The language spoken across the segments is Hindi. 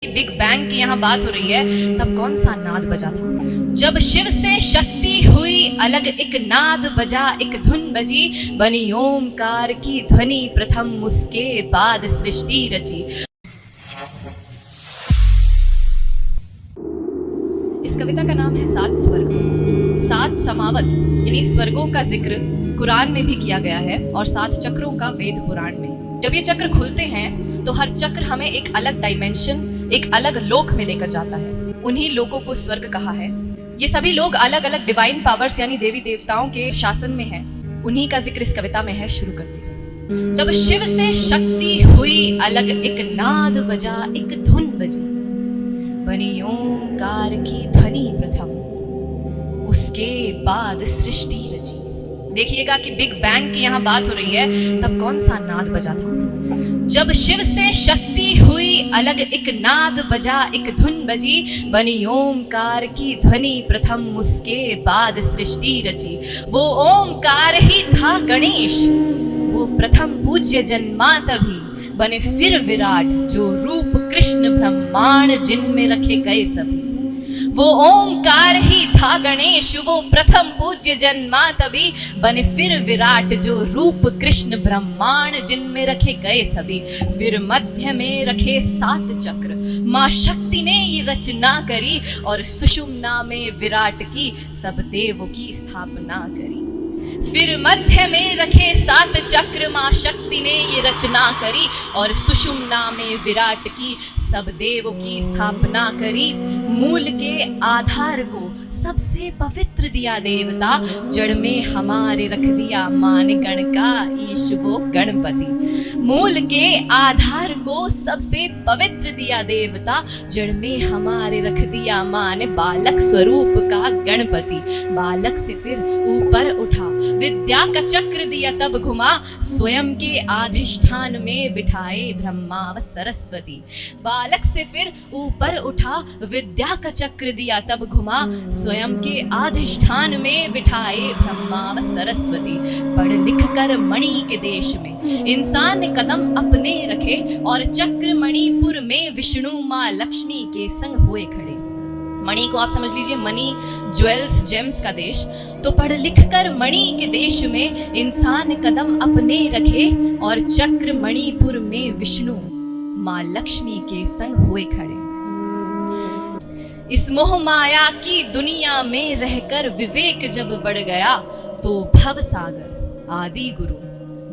बिग बैंग की यहाँ बात हो रही है, तब कौन सा नाद बजा था? जब शिव से शक्ति हुई अलग, एक नाद बजा, एक धुन बजी, बनी ओमकार की ध्वनि प्रथम, उसके बाद सृष्टि रची। इस कविता का नाम है सात स्वर्ग। सात समावत यानी स्वर्गों का जिक्र कुरान में भी किया गया है और सात चक्रों का वेद पुराण में। जब ये चक्र खुलते हैं तो हर चक्र हमें एक अलग डायमेंशन, एक अलग लोक में लेकर जाता है। उन्हीं लोकों को स्वर्ग कहा है। ये सभी लोग अलग अलग डिवाइन पावर्स यानी देवी देवताओं के शासन में है। उन्हीं का जिक्र इस कविता में है। शुरू करते हैं। जब शिव से शक्ति हुई अलग, एक नाद बजा, एक धुन बजी, बनी ओंकार की ध्वनि प्रथम, उसके बाद सृष्टि रची। देखिएगा कि बिग बैंग की यहाँ बात हो रही है, तब कौन सा नाद बजा था? जब शिव से शक्ति हुई अलग, एक नाद बजा, एक धुन बजी, बनी ओमकार की ध्वनि प्रथम, उसके बाद सृष्टि रची। वो ओमकार ही था गणेश, वो प्रथम पूज्य जन्मा तभी, बने फिर विराट जो रूप कृष्ण ब्रह्मांड जिनमें रखे गए सभी। वो ओंकार ही था गणेश, वो प्रथम पूज्य जन्मा तभी, बने फिर विराट जो रूप कृष्ण ब्रह्मांड जिनमें रखे गए सभी। फिर मध्य में रखे सात चक्र, माँ शक्ति ने ये रचना करी, और सुषुम्ना में विराट की सब देवों की स्थापना करी। फिर मध्य में रखे सात चक्र, माँ शक्ति ने ये रचना करी, और सुषुम्ना में विराट की सब देवों की स्थापना करी। मूल के आधार को सबसे पवित्र दिया देवता, जड़ में हमारे रख दिया मान गण का ईश वो गणपति। मूल के आधार को सबसे पवित्र दिया देवता, जड़ में हमारे रख दिया मान बालक स्वरूप का गणपति। बालक से फिर ऊपर उठा, विद्या का चक्र दिया तब घुमा, स्वयं के अधिष्ठान में बिठाए ब्रह्मा व सरस्वती। बालक से फिर ऊपर उठा, विद्या का चक्र दिया तब घुमा, स्वयं के अधिष्ठान में बिठाए ब्रह्मा व सरस्वती। पढ़ लिख कर मणि के देश में इंसान ने कदम अपने रखे, और चक्र मणिपुर में विष्णु माँ लक्ष्मी के संग हुए खड़े। मणि को आप समझ लीजिए मनी, ज्वेल्स, जेम्स का देश। तो पढ़ लिख कर मणि के देश में इंसान कदम अपने रखे, और चक्र मणिपुर में विष्णु माँ लक्ष्मी के संग हुए खड़े। इस मोह माया की दुनिया में रहकर विवेक जब बढ़ गया, तो भव सागर आदि गुरु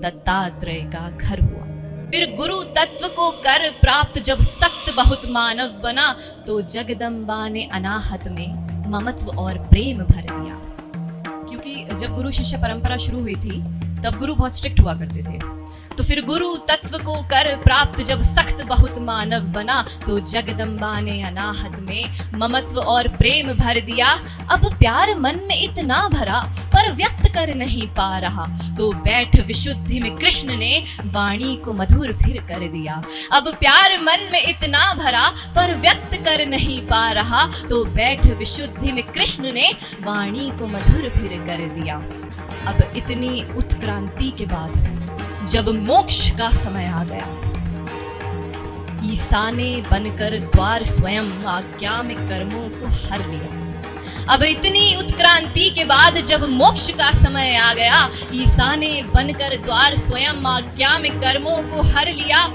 दत्तात्रेय का घर हुआ। फिर गुरु तत्व को कर प्राप्त जब सख्त बहुत मानव बना, तो जगदम्बा ने अनाहत में ममत्व और प्रेम भर दिया। क्योंकि जब गुरु शिष्य परंपरा शुरू हुई थी तब गुरु बहुत स्ट्रिक्ट हुआ करते थे। तो फिर गुरु तत्व को कर प्राप्त जब सख्त बहुत मानव बना, तो जगदम्बा ने अनाहत में ममत्व और प्रेम भर दिया। अब प्यार मन में इतना भरा पर व्यक्त कर नहीं पा रहा, तो बैठ विशुद्धि में कृष्ण ने वाणी को मधुर फिर कर दिया। अब प्यार मन में इतना भरा पर व्यक्त कर नहीं पा रहा, तो बैठ विशुद्धि में कृष्ण ने वाणी को मधुर फिर कर दिया। अब इतनी उत्क्रांति के बाद जब मोक्ष का समय आ गया, ईसा ने बनकर द्वार स्वयं आज्ञा में कर्मों को हर लिया। अब इतनी उत्क्रांति के बाद जब मोक्ष का समय आ गया, ईसा ने बनकर द्वार स्वयं आज्ञा में कर्मों को हर लिया।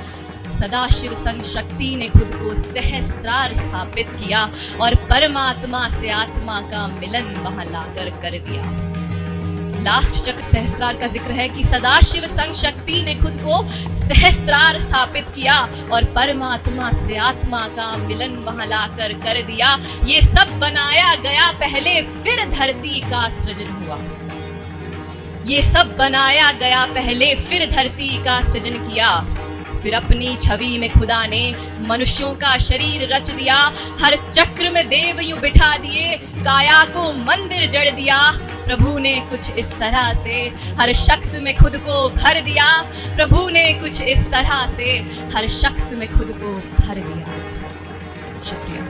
सदाशिव संग शक्ति ने खुद को सहस्त्रार स्थापित किया, और परमात्मा से आत्मा का मिलन वहां लाकर कर दिया। लास्ट चक्र सहस्त्रार का जिक्र है कि सदाशिव संग शक्ति ने खुद को सहस्त्रार स्थापित किया, और परमात्मा से आत्मा का मिलन वहां लाकर कर दिया। ये सब बनाया गया पहले, फिर धरती का सृजन हुआ। ये सब बनाया गया पहले, फिर धरती का सृजन किया। फिर अपनी छवि में खुदा ने मनुष्यों का शरीर रच दिया। हर चक्र में देव यूं बिठा दिए, काया को मंदिर जड़ दिया। प्रभु ने कुछ इस तरह से हर शख्स में खुद को भर दिया। प्रभु ने कुछ इस तरह से हर शख्स में खुद को भर दिया। शुक्रिया।